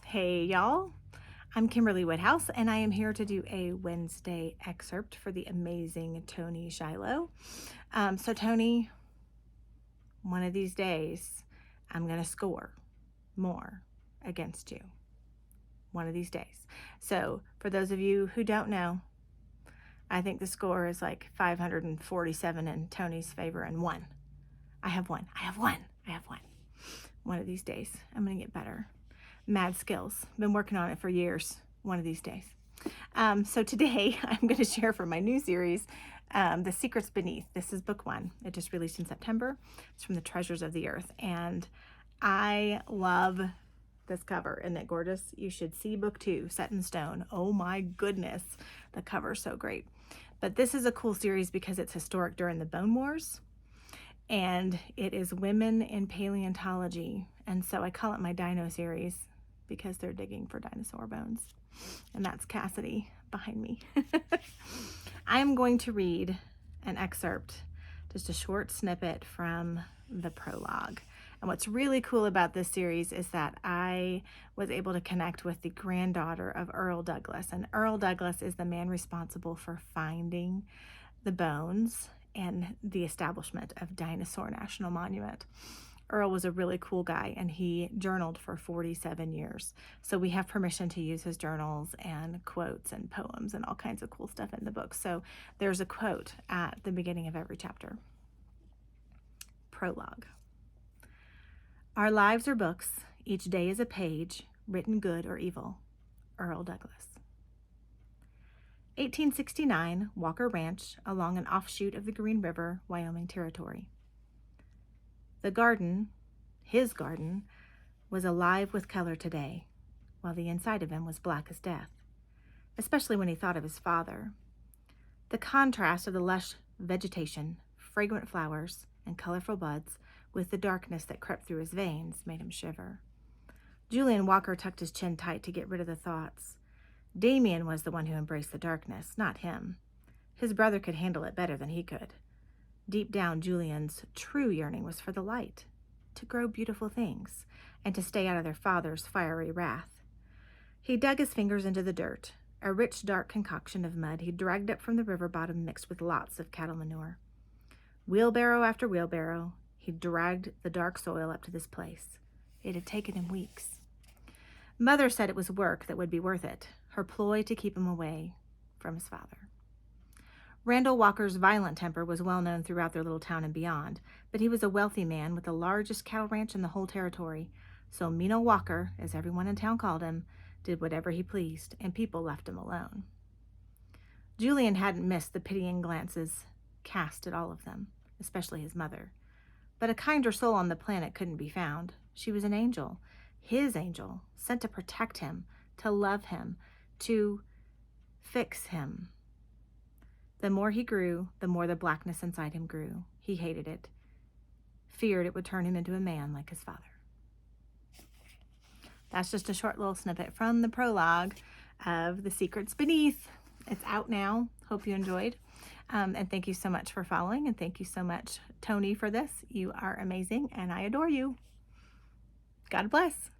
Hey y'all, I'm Kimberley Woodhouse and I am here to do a Wednesday excerpt for the amazing Tony Shiloh. So Tony, one of these days I'm going to score more against you. One of these days. So for those of you who don't know, I think the score is like 547 in Tony's favor and one. I have one. One of these days I'm going to get better. Mad skills. Been working on it for years. One of these days. So today I'm going to share from my new series, The Secrets Beneath. This is book one. It just released in September. It's from the Treasures of the Earth. And I love this cover. Isn't it gorgeous? You should see book two, Set in Stone. Oh my goodness. The cover's so great. But this is a cool series because it's historic during the Bone Wars. And it is women in paleontology. And so I call it my Dino series because they're digging for dinosaur bones. And that's Cassidy behind me. I am going to read an excerpt, just a short snippet from the prologue. And what's really cool about this series is that I was able to connect with the granddaughter of Earl Douglas. And Earl Douglas is the man responsible for finding the bones and the establishment of Dinosaur National Monument. Earl was a really cool guy and he journaled for 47 years. So we have permission to use his journals and quotes and poems and all kinds of cool stuff in the book. So there's a quote at the beginning of every chapter. Prologue. Our lives are books. Each day is a page, written good or evil. Earl Douglas. 1869, Walker Ranch, along an offshoot of the Green River, Wyoming Territory. The garden, his garden, was alive with color today, while the inside of him was black as death, especially when he thought of his father. The contrast of the lush vegetation, fragrant flowers, and colorful buds with the darkness that crept through his veins made him shiver. Julian Walker tucked his chin tight to get rid of the thoughts. Damien was the one who embraced the darkness, not him. His brother could handle it better than he could. Deep down, Julian's true yearning was for the light, to grow beautiful things, and to stay out of their father's fiery wrath. He dug his fingers into the dirt, a rich, dark concoction of mud he dragged up from the river bottom mixed with lots of cattle manure. Wheelbarrow after wheelbarrow, he dragged the dark soil up to this place. It had taken him weeks. Mother said it was work that would be worth it, her ploy to keep him away from his father. Randall Walker's violent temper was well known throughout their little town and beyond, but he was a wealthy man with the largest cattle ranch in the whole territory, so Mino Walker, as everyone in town called him, did whatever he pleased, and people left him alone. Julian hadn't missed the pitying glances cast at all of them, especially his mother. But a kinder soul on the planet couldn't be found. She was an angel, his angel, sent to protect him, to love him, to fix him. The more he grew, the more the blackness inside him grew. He hated it, feared it would turn him into a man like his father. That's just a short little snippet from the prologue of The Secrets Beneath. It's out now. Hope you enjoyed. And thank you so much for following. And thank you so much, Tony, for this. You are amazing and I adore you. God bless.